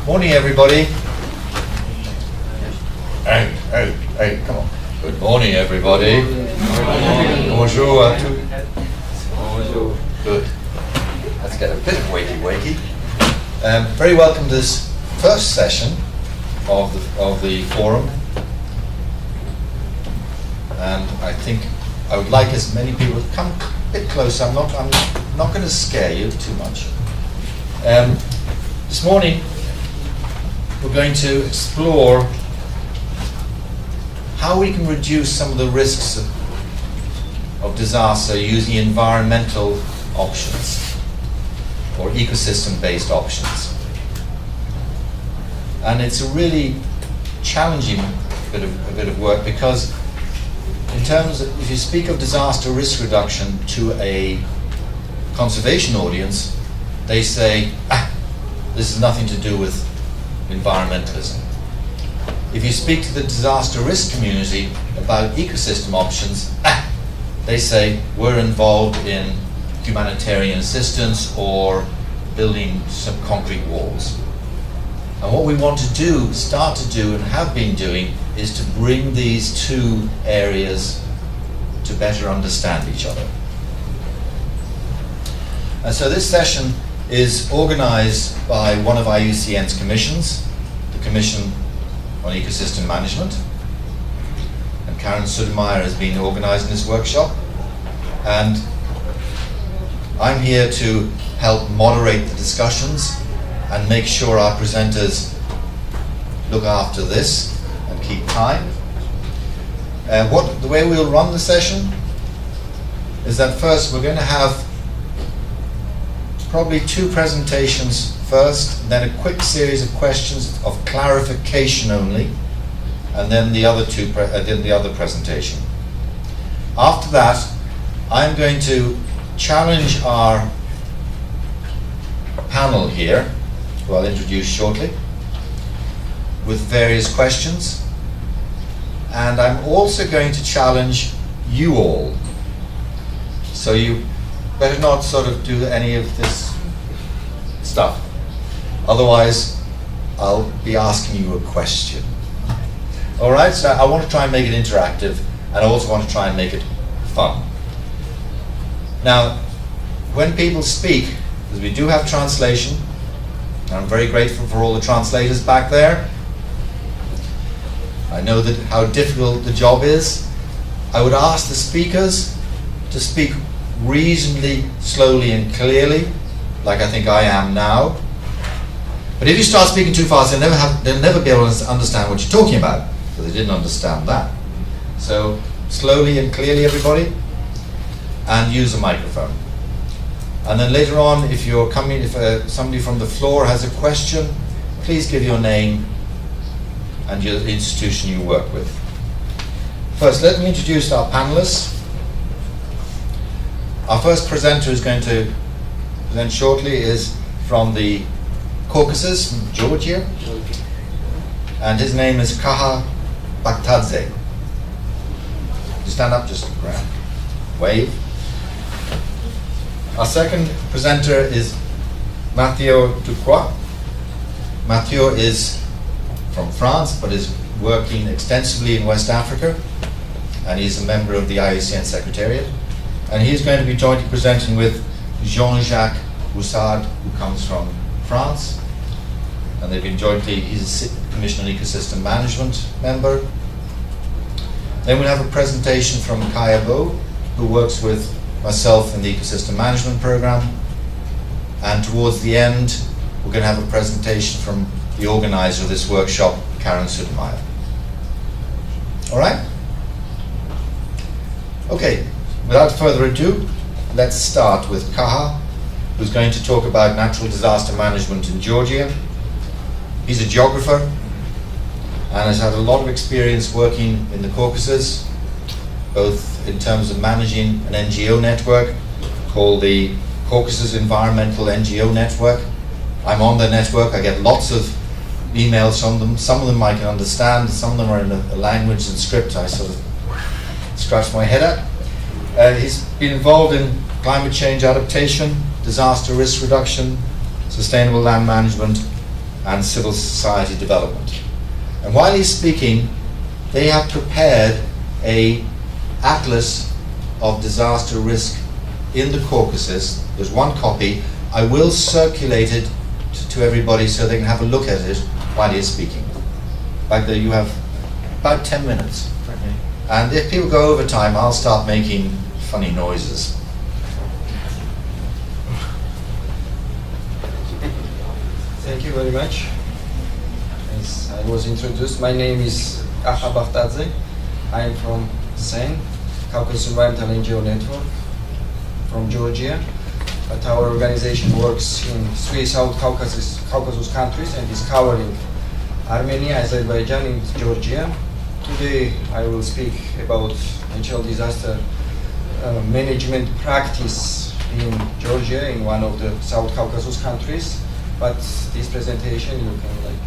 Morning, everybody. Hey, come on. Good morning, everybody. Bonjour à tous. Bonjour. Good. Let's get a bit of wakey. Very welcome to this first session of the forum. And I think I would like as many people to come a bit closer. I'm not going to scare you too much. This morning we're going to explore how we can reduce some of the risks of disaster using environmental options or ecosystem-based options. And it's a really challenging bit of work, because in terms of, if you speak of disaster risk reduction to a conservation audience, they say, this has nothing to do with environmentalism. If you speak to the disaster risk community about ecosystem options, they say we're involved in humanitarian assistance or building some concrete walls. And what we want to do, start to do, and have been doing, is to bring these two areas to better understand each other. And so this session is organized by one of IUCN's commissions, the Commission on Ecosystem Management. And Karen Sudemeyer has been organizing this workshop. And I'm here to help moderate the discussions and make sure our presenters look after this and keep time. The way we'll run the session is that first we're going to have probably two presentations first, then a quick series of questions of clarification only, and then the other presentation. After that, I'm going to challenge our panel here, who I'll introduce shortly, with various questions. And I'm also going to challenge you all. So you better not sort of do any of this stuff. Otherwise, I'll be asking you a question. All right, so I want to try and make it interactive, and I also want to try and make it fun. Now, when people speak, because we do have translation, and I'm very grateful for all the translators back there. I know that how difficult the job is. I would ask the speakers to speak reasonably slowly and clearly, like I think I am now. But if you start speaking too fast, they'll never be able to understand what you're talking about, because they didn't understand that. So slowly and clearly, everybody, and use a microphone. And then later on, if you're coming, if somebody from the floor has a question, please give your name and your institution you work with. First, let me introduce our panelists. Our first presenter is going to present shortly is from the Caucasus, from Georgia, and his name is Kaha Bakhtadze. You stand up, just grab, wave. Our second presenter is Mathieu Ducroix. Mathieu is from France, but is working extensively in West Africa, and he's a member of the IUCN Secretariat. And he's going to be jointly presenting with Jean-Jacques Boussard, who comes from France. And they've been jointly, he's a Commission on Ecosystem Management member. Then we'll have a presentation from Kaya Bo, who works with myself in the Ecosystem Management Program. And towards the end, we're going to have a presentation from the organizer of this workshop, Karen Sudemeyer. All right? Okay. Without further ado, let's start with Kaha, who's going to talk about natural disaster management in Georgia. He's a geographer and has had a lot of experience working in the Caucasus, both in terms of managing an NGO network called the Caucasus Environmental NGO Network. I'm on the network. I get lots of emails from them. Some of them I can understand, some of them are in a language and script I sort of scratch my head at. He's been involved in climate change adaptation, disaster risk reduction, sustainable land management, and civil society development. And while he's speaking, they have prepared a atlas of disaster risk in the Caucasus. There's one copy. I will circulate it to everybody so they can have a look at it while he's speaking. Like you have about 10 minutes. Okay. And if people go over time, I'll start making funny noises. Thank you very much. As I was introduced, my name is Aha Bakhtadze. I am from CEN, Caucasus Environmental NGO Network, from Georgia. But our organization works in 3 South Caucasus countries and is covering Armenia, Azerbaijan, and Georgia. Today I will speak about natural disaster management practice in Georgia, in one of the South Caucasus countries. But this presentation you can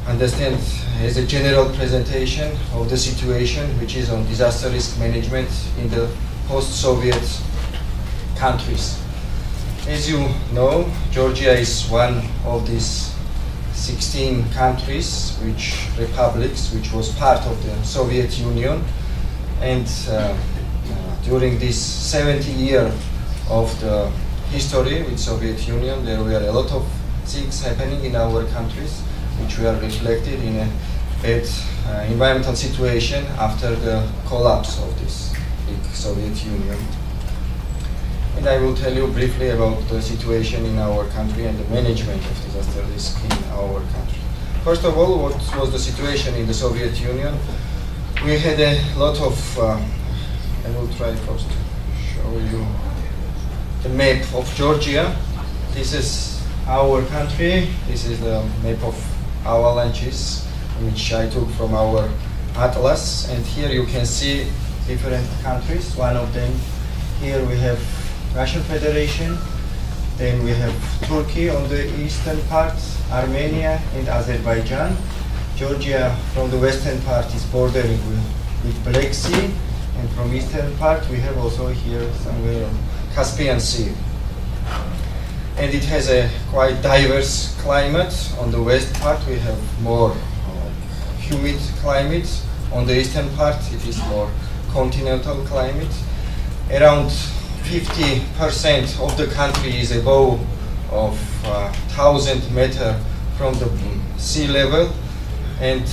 understand as a general presentation of the situation which is on disaster risk management in the post-Soviet countries. As you know, Georgia is one of these 16 countries, republics, which was part of the Soviet Union. And during this 70 years of the history with Soviet Union, there were a lot of things happening in our countries, which were reflected in a bad environmental situation after the collapse of this big Soviet Union. And I will tell you briefly about the situation in our country and the management of disaster risk in our country. First of all, what was the situation in the Soviet Union? We had a lot of, I will try first to show you the map of Georgia. This is our country. This is the map of avalanches, which I took from our atlas. And here you can see different countries. One of them, here we have Russian Federation, then we have Turkey on the eastern part, Armenia and Azerbaijan. Georgia from the western part is bordering with Black Sea, and from eastern part we have also here somewhere Caspian Sea. And it has a quite diverse climate. On the west part we have more humid climate. On the eastern part it is more continental climate. Around 50% of the country is above of 1,000 meters from the sea level, and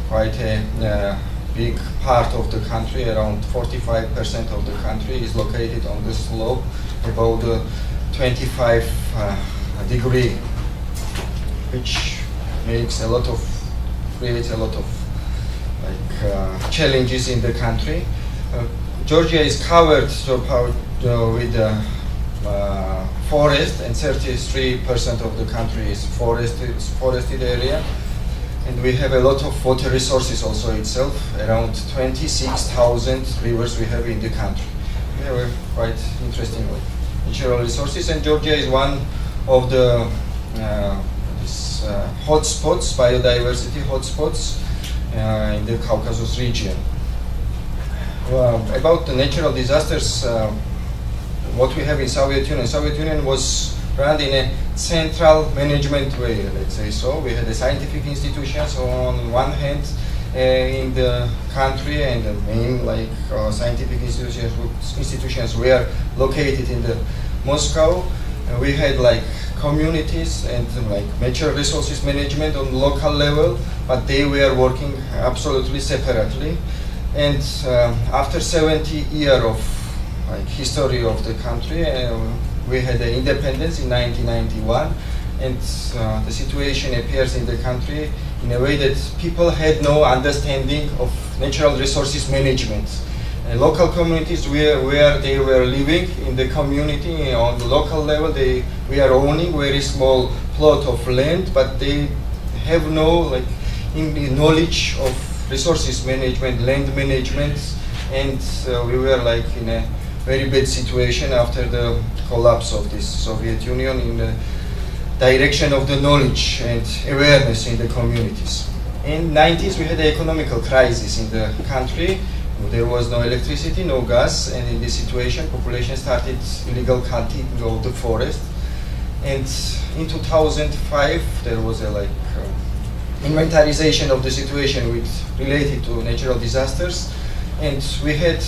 quite a big part of the country, around 45% of the country, is located on the slope above the 25 degree, which creates a lot of challenges in the country. Georgia is covered with forest, and 33% of the country is forested area. And we have a lot of water resources also itself, around 26,000 rivers we have in the country. We have a quite interesting natural resources, and Georgia is one of the hotspots, biodiversity hotspots in the Caucasus region. About the natural disasters, what we have in Soviet Union was run in a central management way, let's say so. We had the scientific institutions on one hand in the country, and the main scientific institutions were located in the Moscow. We had communities and natural resources management on local level, but they were working absolutely separately. And after 70 years of history of the country, we had the independence in 1991, and the situation appears in the country in a way that people had no understanding of natural resources management. Local communities where they were living in the community on the local level, they were owning very small plot of land, but they have no knowledge of resources management, land management, and we were in a very bad situation after the collapse of this Soviet Union in the direction of the knowledge and awareness in the communities. In the 90s we had an economical crisis in the country. There was no electricity, no gas, and in this situation population started illegal cutting of the forest. And in 2005, there was a inventarization of the situation related to natural disasters, and we had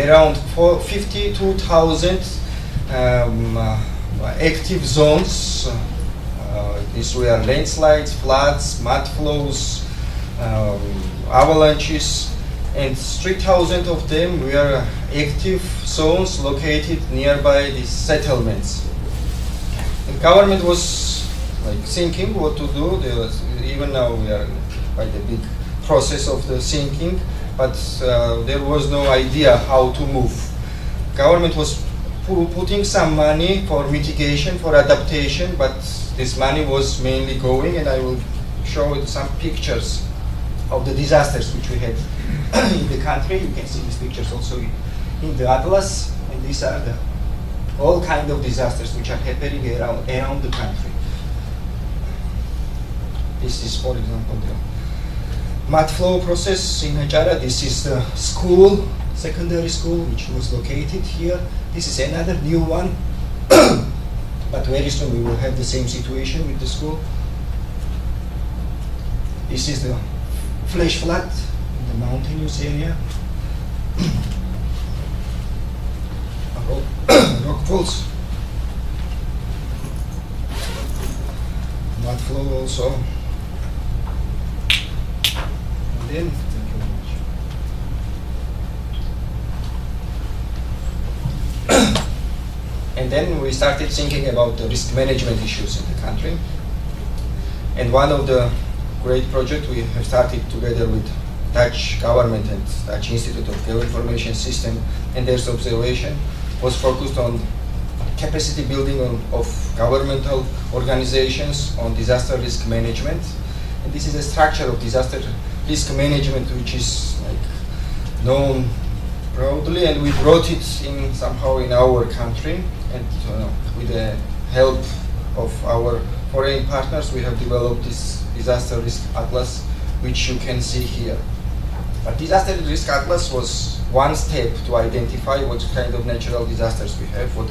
around 52,000 active zones. These were landslides, floods, mud flows, avalanches, and 3,000 of them were active zones located nearby these settlements. The government was thinking what to do. Even now we are in quite a big process of the thinking, but there was no idea how to move. Government was putting some money for mitigation, for adaptation, but this money was mainly going, and I will show some pictures of the disasters which we had in the country. You can see these pictures also in the atlas, and these are all kind of disasters which are happening around the country. This is, for example, the mud flow process in Hajara. This is the school, secondary school, which was located here. This is another new one, but very soon we will have the same situation with the school. This is the flash flood in the mountainous area. Rock falls. Mud flow also. And then, thank you very much. And then we started thinking about the risk management issues in the country. And one of the great projects we have started together with Dutch government and Dutch Institute of Geoinformation System and Earth Observation was focused on capacity building of governmental organizations on disaster risk management. And this is a structure of disaster risk management which is known broadly, and we brought it in somehow in our country, and with the help of our foreign partners we have developed this disaster risk atlas which you can see here. But disaster risk atlas was one step to identify what kind of natural disasters we have, what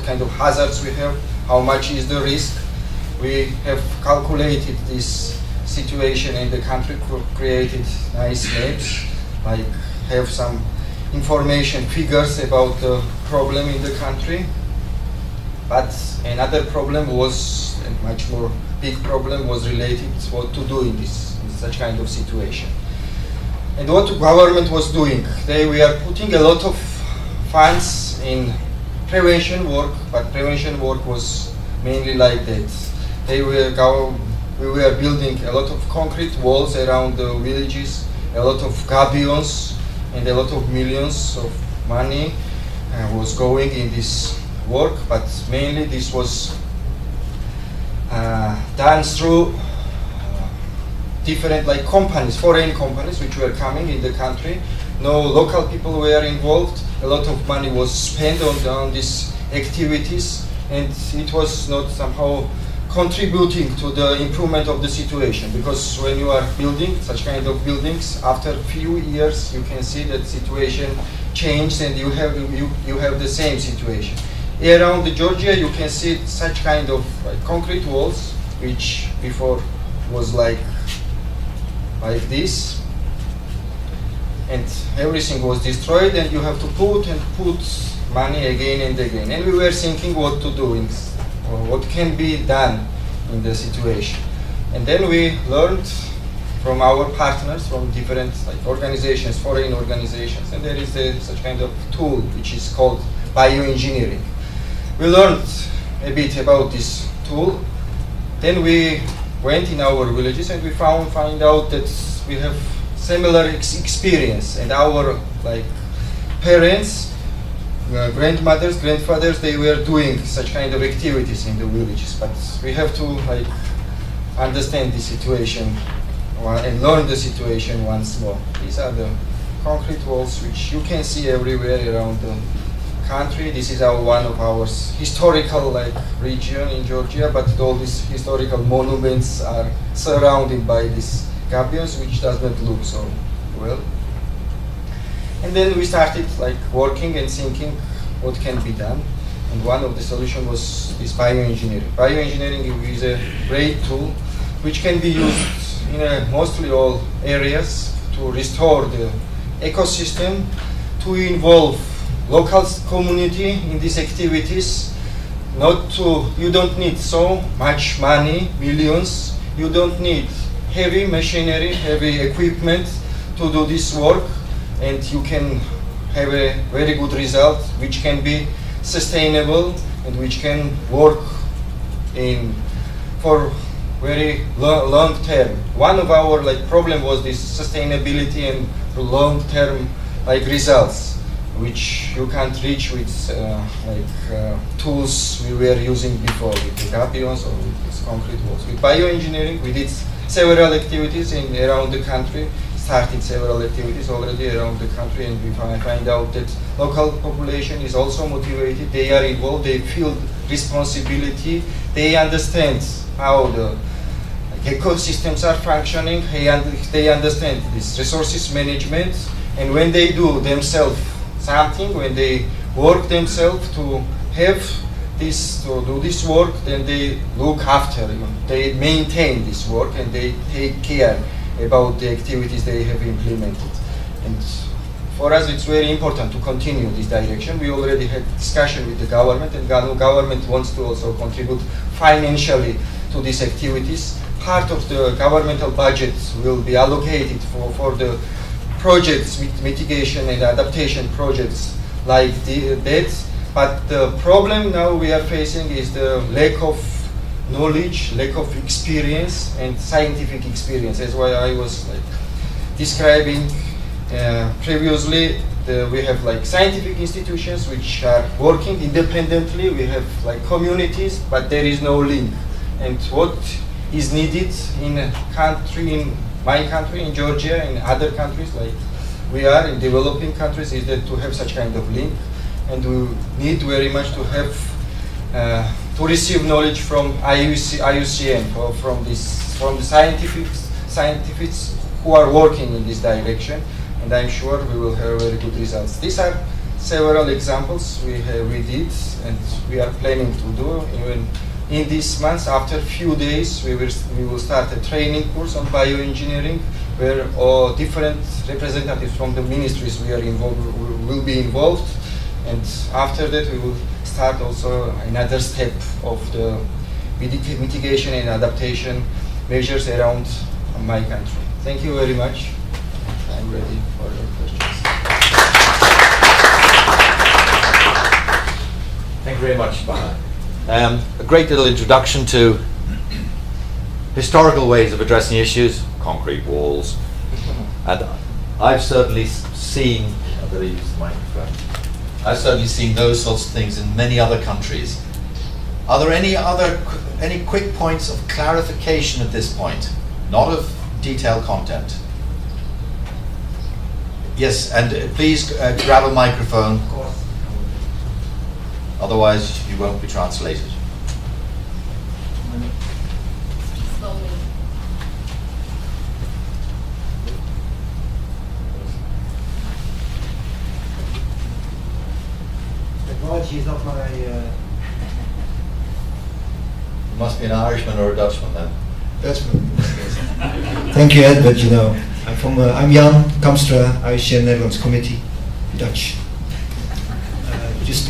kind of hazards we have, how much is the risk. We have calculated this situation in the country, created nice maps, have some information, figures about the problem in the country. But another problem was, and much more big problem, was related to what to do in such kind of situation. And what the government was doing, they were putting a lot of funds in prevention work, but prevention work was mainly like that. We were building a lot of concrete walls around the villages, a lot of gabions, and a lot of millions of money was going in this work, but mainly this was done through different companies, foreign companies which were coming in the country. No local people were involved. A lot of money was spent on these activities, and it was not somehow contributing to the improvement of the situation, because when you are building such kind of buildings, after a few years you can see that situation changed and you have the same situation. Around Georgia you can see such kind of concrete walls which before was like this, and everything was destroyed, and you have to put money again and again. And we were thinking what to do, what can be done in the situation. And then we learned from our partners, from different organizations, foreign organizations, and there is such kind of tool which is called bioengineering. We learned a bit about this tool. Then we went in our villages and we find out that we have similar experience, and our parents, grandmothers, grandfathers, they were doing such kind of activities in the villages. But we have to understand the situation and learn the situation once more. These are the concrete walls which you can see everywhere around the country. This is one of our historical region in Georgia, but all these historical monuments are surrounded by these gabions, which does not look so well. And then we started working and thinking what can be done. And one of the solutions was this bioengineering. Bioengineering is a great tool which can be used in mostly all areas to restore the ecosystem, to involve local community in these activities. You don't need so much money, millions. You don't need heavy machinery, heavy equipment to do this work, and you can have a very good result which can be sustainable and which can work for very long term. One of our problem was this sustainability and long term results, which you can't reach with tools we were using before, with the gabions or with these concrete walls. With bioengineering, we did several activities around the country, started several activities already around the country, and we find out that local population is also motivated, they are involved, they feel responsibility, they understand how the ecosystems are functioning, they understand this resources management, and when they do themselves something, when they work themselves to do this work, then they look after, they maintain this work and they take care about the activities they have implemented. And for us it's very important to continue this direction. We already had discussion with the government, and government wants to also contribute financially to these activities. Part of the governmental budget will be allocated for the projects, mitigation and adaptation projects like that. But the problem now we are facing is the lack of knowledge, lack of experience and scientific experience. That's why I was describing previously. We have scientific institutions which are working independently. We have communities, but there is no link. And what is needed in a country, in my country, in Georgia, in other countries like we are in developing countries, is that to have such kind of link. And we need very much to have to receive knowledge from IUCN, from the scientists who are working in this direction, and I'm sure we will have very good results. These are several examples we did, and we are planning to do. Even in this month, after a few days, we will start a training course on bioengineering, where all different representatives from the ministries we are involved will be involved. And after that, we will start also another step of the mitigation and adaptation measures around my country. Thank you very much. I'm ready for your questions. Thank you very much, Baha. A great little introduction to historical ways of addressing issues, concrete walls, and I've certainly seen, I better use the microphone. I've certainly seen those sorts of things in many other countries. Are there any quick points of clarification at this point? Not of detailed content. Yes, and please grab a microphone. Of course. Otherwise you won't be translated. Technology is not my... You must be an Irishman or a Dutchman then. Dutchman. Thank you, Ed, but I'm Jan Kamstra, IUCN Netherlands Committee, Dutch. Just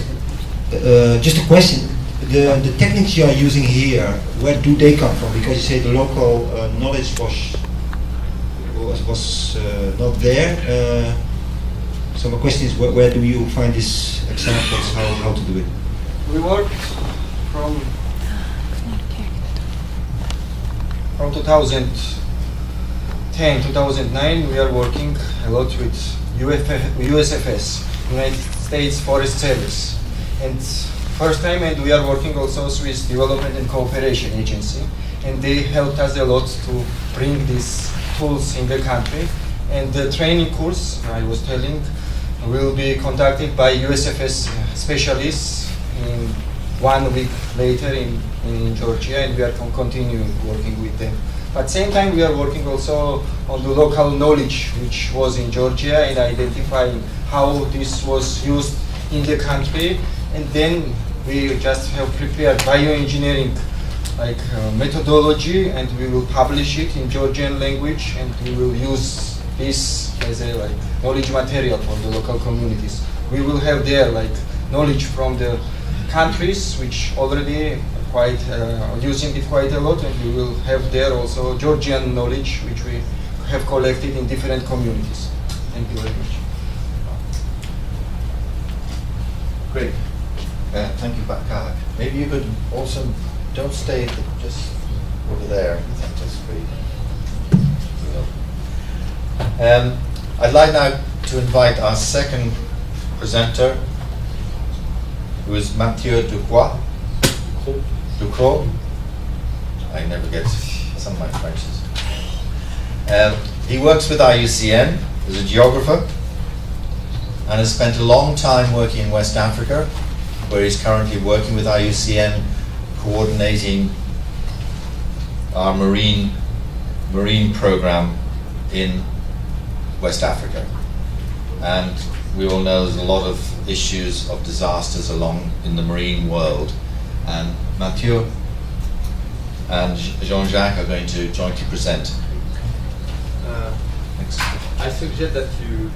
a question. The techniques you are using here, where do they come from? Because you say the local knowledge was not there. So my question is, where do you find these examples, how to do it? We worked from 2010, 2009, we are working a lot with USFS, United States Forest Service. And first time, and we are working also with Development and Cooperation Agency, and they helped us a lot to bring these tools in the country. And the training course, I was telling, will be conducted by USFS specialists in 1 week later in Georgia, and we are continuing working with them. But same time, we are working also on the local knowledge which was in Georgia and identifying how this was used in the country. And then We just have prepared bioengineering methodology, and we will publish it in Georgian language, and we will use this as a knowledge material for the local communities. We will have there knowledge from the countries which already quite using it quite a lot, and we will have there also Georgian knowledge which we have collected in different communities. Thank you very much. Great. Thank you, Bakar. Maybe you could also, don't stay just over there. Just I'd like now to invite our second presenter, who is Mathieu Ducroix. I never get some of my Frenches. He works with IUCN as a geographer and has spent a long time working in West Africa, where he's currently working with IUCN, coordinating our marine program in West Africa. And we all know there's a lot of issues of disasters along in the marine world. And Mathieu and Jean-Jacques are going to jointly present. I suggest that you